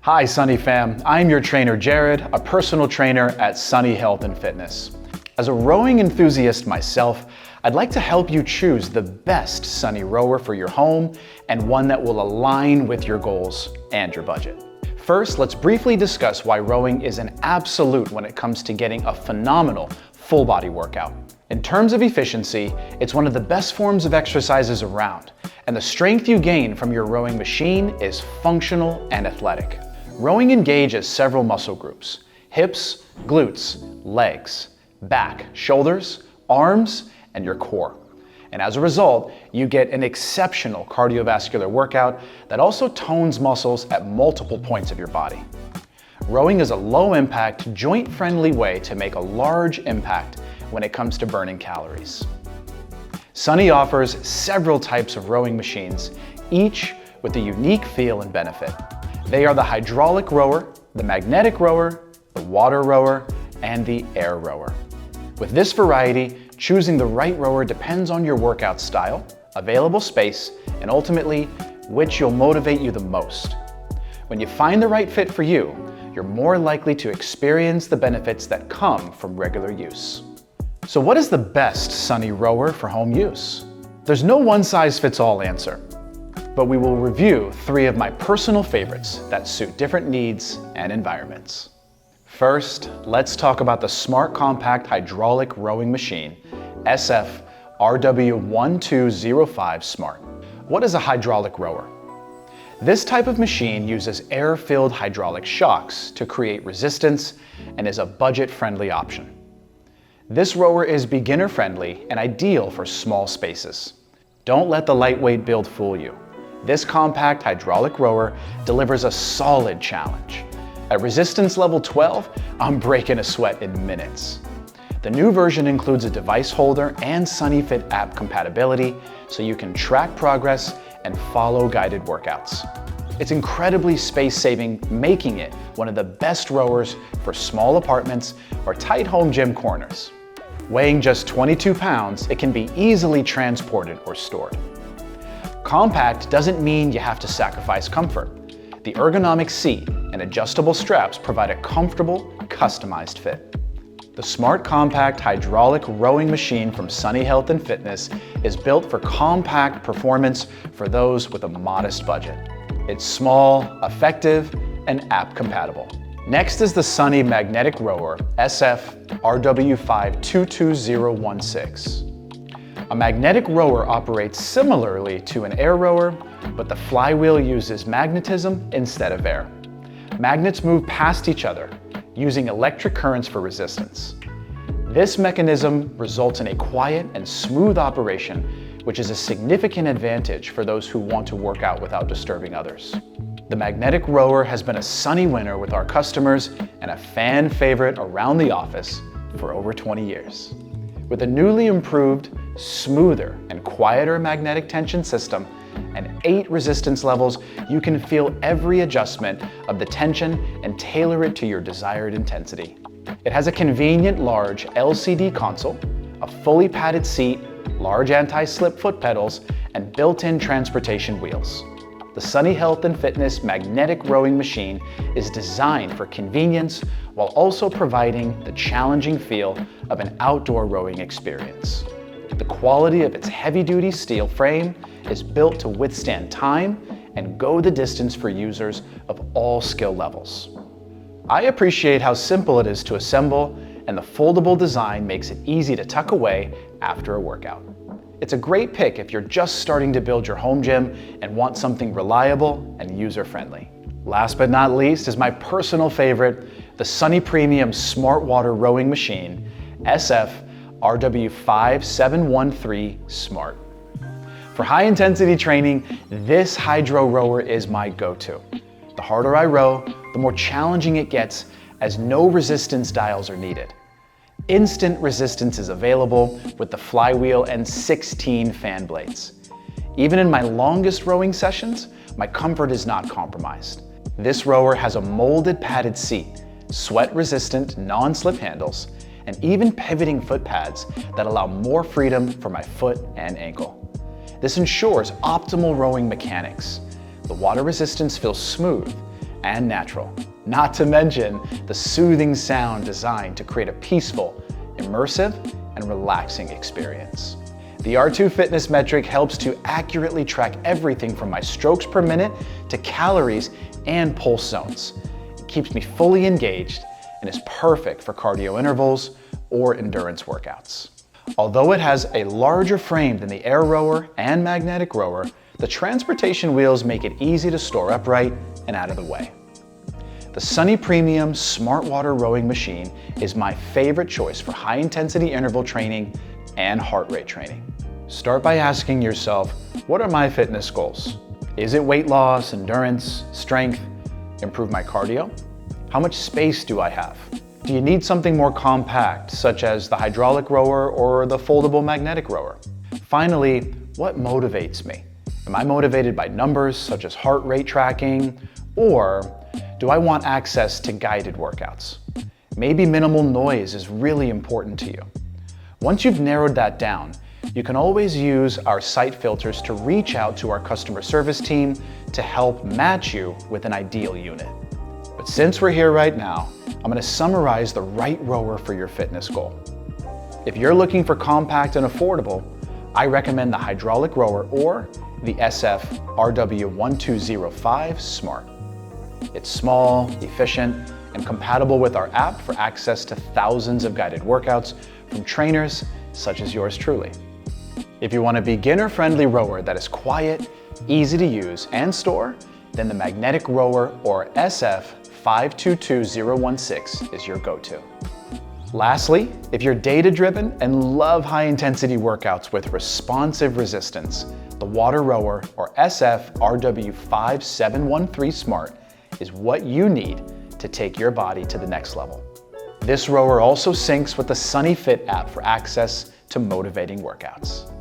Hi Sunny fam, I'm your trainer Jared, a personal trainer at Sunny Health and Fitness. As a rowing enthusiast myself, I'd like to help you choose the best Sunny rower for your home and one that will align with your goals and your budget. First, let's briefly discuss why rowing is an absolute when it comes to getting a phenomenal full body workout. In terms of efficiency, it's one of the best forms of exercises around, and the strength you gain from your rowing machine is functional and athletic. Rowing engages several muscle groups: hips, glutes, legs, back, shoulders, arms, and your core. And as a result, you get an exceptional cardiovascular workout that also tones muscles at multiple points of your body. Rowing is a low-impact, joint-friendly way to make a large impact when it comes to burning calories. Sunny offers several types of rowing machines, each with a unique feel and benefit. They are the hydraulic rower, the magnetic rower, the water rower, and the air rower. With this variety, choosing the right rower depends on your workout style, available space, and ultimately, which will motivate you the most. When you find the right fit for you, you're more likely to experience the benefits that come from regular use. So what is the best Sunny rower for home use? There's no one-size-fits-all answer, but we will review 3 of my personal favorites that suit different needs and environments. First, let's talk about the Smart Compact Hydraulic Rowing Machine, SF RW1205 Smart. What is a hydraulic rower? This type of machine uses air-filled hydraulic shocks to create resistance and is a budget-friendly option. This rower is beginner-friendly and ideal for small spaces. Don't let the lightweight build fool you. This compact hydraulic rower delivers a solid challenge. At resistance level 12, I'm breaking a sweat in minutes. The new version includes a device holder and SunnyFit app compatibility, so you can track progress and follow guided workouts. It's incredibly space-saving, making it one of the best rowers for small apartments or tight home gym corners. Weighing just 22 pounds, it can be easily transported or stored. Compact doesn't mean you have to sacrifice comfort. The ergonomic seat and adjustable straps provide a comfortable, customized fit. The Smart Compact Hydraulic Rowing Machine from Sunny Health and Fitness is built for compact performance for those with a modest budget. It's small, effective, and app compatible. Next is the Sunny Magnetic Rower SF RW522016. A magnetic rower operates similarly to an air rower, but the flywheel uses magnetism instead of air. Magnets move past each other, using electric currents for resistance. This mechanism results in a quiet and smooth operation, which is a significant advantage for those who want to work out without disturbing others. The magnetic rower has been a Sunny winner with our customers and a fan favorite around the office for over 20 years. With a newly improved, smoother, and quieter magnetic tension system and 8 resistance levels, you can feel every adjustment of the tension and tailor it to your desired intensity. It has a convenient large LCD console, a fully padded seat, large anti-slip foot pedals, and built-in transportation wheels. The Sunny Health and Fitness Magnetic Rowing Machine is designed for convenience while also providing the challenging feel of an outdoor rowing experience. The quality of its heavy-duty steel frame is built to withstand time and go the distance for users of all skill levels. I appreciate how simple it is to assemble, and the foldable design makes it easy to tuck away after a workout. It's a great pick if you're just starting to build your home gym and want something reliable and user-friendly. Last but not least is my personal favorite, the Sunny Premium Smart Water Rowing Machine, SF RW5713 Smart. For high-intensity training, this hydro rower is my go-to. The harder I row, the more challenging it gets, as no resistance dials are needed. Instant resistance is available with the flywheel and 16 fan blades. Even in my longest rowing sessions, my comfort is not compromised. This rower has a molded padded seat, sweat-resistant non-slip handles, and even pivoting foot pads that allow more freedom for my foot and ankle. This ensures optimal rowing mechanics. The water resistance feels smooth, and natural. Not to mention the soothing sound designed to create a peaceful, immersive, and relaxing experience. The R2 Fitness metric helps to accurately track everything from my strokes per minute to calories and pulse zones. It keeps me fully engaged and is perfect for cardio intervals or endurance workouts. Although it has a larger frame than the Air Rower and Magnetic Rower, the transportation wheels make it easy to store upright and out of the way. The Sunny Premium Smart Water Rowing Machine is my favorite choice for high-intensity interval training and heart rate training. Start by asking yourself, what are my fitness goals? Is it weight loss, endurance, strength, improve my cardio? How much space do I have? Do you need something more compact, such as the hydraulic rower or the foldable magnetic rower? Finally, what motivates me? Am I motivated by numbers, such as heart rate tracking, or do I want access to guided workouts? Maybe minimal noise is really important to you. Once you've narrowed that down, you can always use our site filters to reach out to our customer service team to help match you with an ideal unit. But since we're here right now, I'm going to summarize the right rower for your fitness goal. If you're looking for compact and affordable, I recommend the hydraulic rower or the SF RW1205 Smart. It's small, efficient, and compatible with our app for access to thousands of guided workouts from trainers such as yours truly. If you want a beginner-friendly rower that is quiet, easy to use, and store, then the Magnetic Rower or SF 522016 is your go-to. Lastly, if you're data-driven and love high-intensity workouts with responsive resistance, the Water Rower or SF RW5713 Smart is what you need to take your body to the next level. This rower also syncs with the Sunny Fit app for access to motivating workouts.